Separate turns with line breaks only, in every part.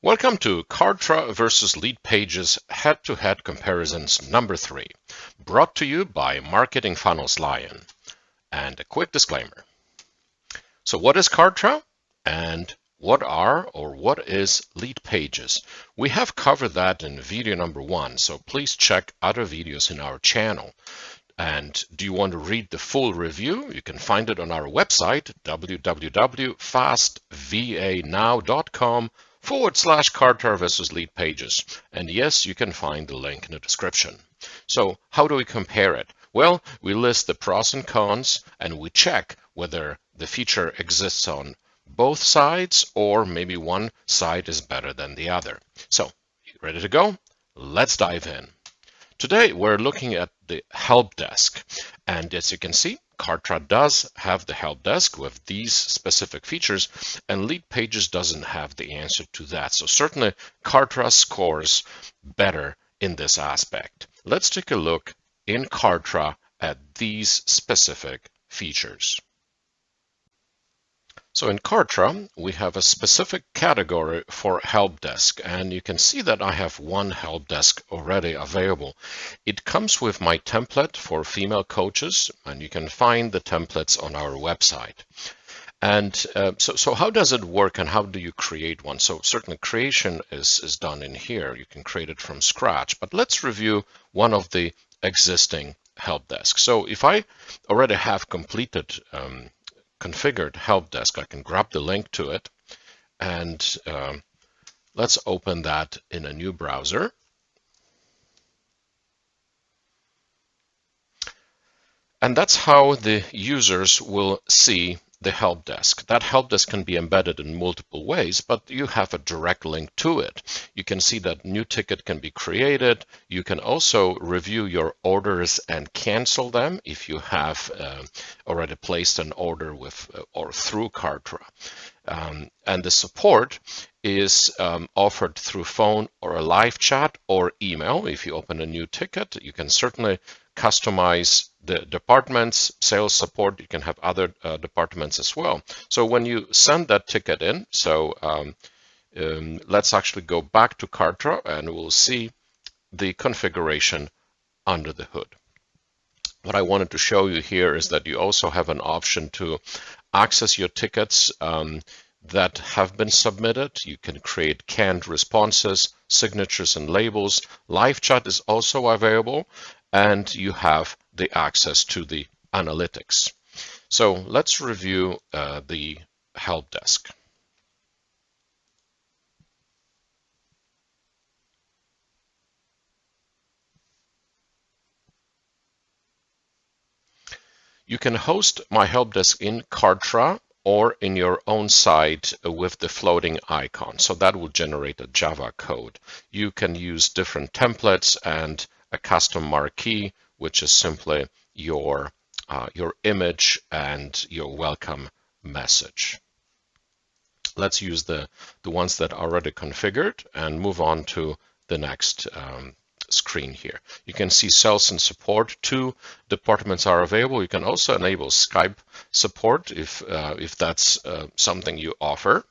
Welcome to Kartra versus LeadPages head-to-head comparisons number 3, brought to you by Marketing Funnels Lion. And a quick disclaimer. So what is Kartra and what is LeadPages? We have covered that in video number 1, so please check other videos in our channel. And do you want to read the full review? You can find it on our website, www.fastvanow.com/Kartra versus LeadPages. And yes, you can find the link in the description. So how do we compare it? Well, we list the pros and cons, and we check whether the feature exists on both sides, or maybe one side is better than the other. So, you ready to go? Let's dive in. Today, we're looking at the help desk. And as you can see, Kartra does have the help desk with these specific features, and LeadPages doesn't have the answer to that. So certainly, Kartra scores better in this aspect. Let's take a look in Kartra at these specific features. So in Kartra, we have a specific category for help desk, and you can see that I have one help desk already available. It comes with my template for female coaches, and you can find the templates on our website. And so how does it work, and how do you create one? So certainly creation is done in here. You can create it from scratch, but let's review one of the existing help desks. So if I already have completed configured help desk, I can grab the link to it, and let's open that in a new browser. And that's how the users will see the help desk. That help desk can be embedded in multiple ways, but you have a direct link to it. You can see that new ticket can be created. You can also review your orders and cancel them if you have already placed an order with or through Kartra. And the support is offered through phone or a live chat or email. If you open a new ticket, you can certainly customize the departments, sales support. You can have other departments as well. So when you send that ticket in, let's actually go back to Kartra and we'll see the configuration under the hood. What I wanted to show you here is that you also have an option to access your tickets that have been submitted. You can create canned responses, signatures, and labels. Live chat is also available, and you have the access to the analytics. So let's review the help desk. You can host my help desk in Kartra or in your own site with the floating icon. So that will generate a Java code. You can use different templates and a custom marquee, which is simply your image and your welcome message. Let's use the ones that are already configured and move on to the next screen here. You can see sales and support. 2 departments are available. You can also enable Skype support if that's something you offer.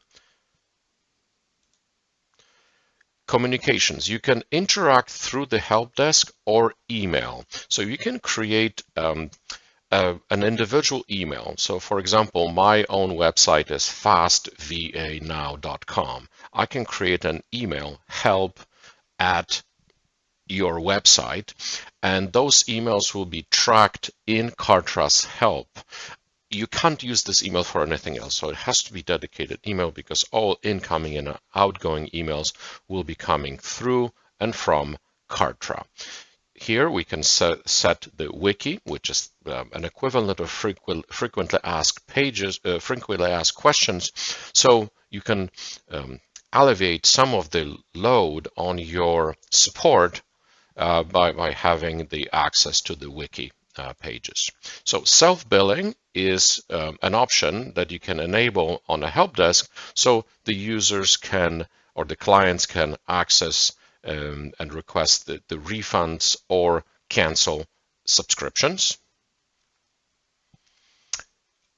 Communications. You can interact through the help desk or email. So you can create an individual email. So for example, my own website is fastvanow.com. I can create an email, help at your website, and those emails will be tracked in Kartra's help. You can't use this email for anything else, so it has to be dedicated email because all incoming and outgoing emails will be coming through and from Kartra. Here we can set the wiki, which is an equivalent of frequently asked questions, so you can alleviate some of the load on your support by having the access to the wiki pages. So self-billing is an option that you can enable on a help desk, so the users can, or the clients can access and request the refunds or cancel subscriptions.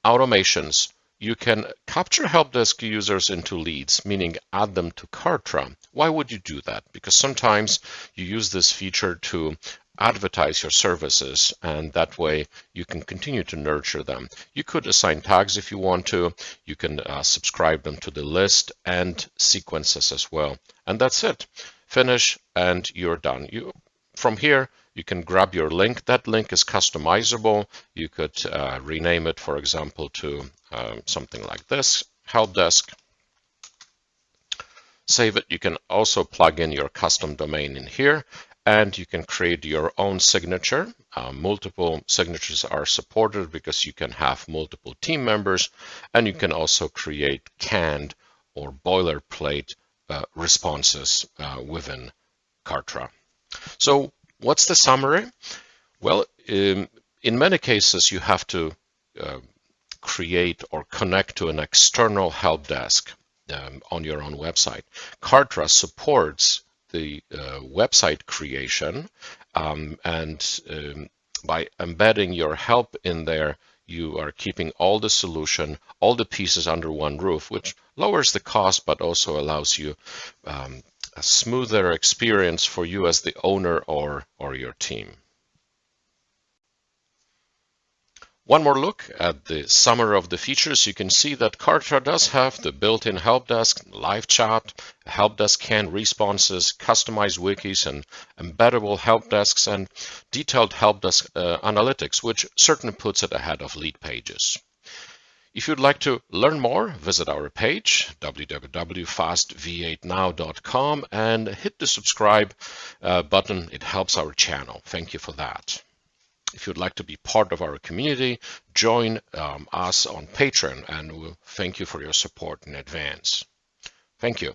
Automations. you can capture Helpdesk users into leads, meaning add them to Kartra. Why would you do that? Because sometimes you use this feature to advertise your services, and that way you can continue to nurture them. You could assign tags if you want to. You can subscribe them to the list and sequences as well. And that's it. Finish and you're done. From here, you can grab your link. That link is customizable. You could rename it, for example, to something like this, Helpdesk. Save it. You can also plug in your custom domain in here, and you can create your own signature. Multiple signatures are supported because you can have multiple team members, and you can also create canned or boilerplate responses within Kartra. So what's the summary? Well, in many cases, you have to create or connect to an external help desk on your own website. Kartra supports the website creation, and by embedding your help in there, you are keeping all the solution, all the pieces under one roof, which lowers the cost, but also allows you a smoother experience for you as the owner or your team. One more look at the summary of the features. You can see that Kartra does have the built-in help desk, live chat, help desk canned responses, customized wikis, and embeddable help desks, and detailed help desk analytics, which certainly puts it ahead of LeadPages. If you'd like to learn more, visit our page, www.fastv8now.com, and hit the subscribe button. It helps our channel. Thank you for that. If you'd like to be part of our community, join us on Patreon, and we'll thank you for your support in advance. Thank you.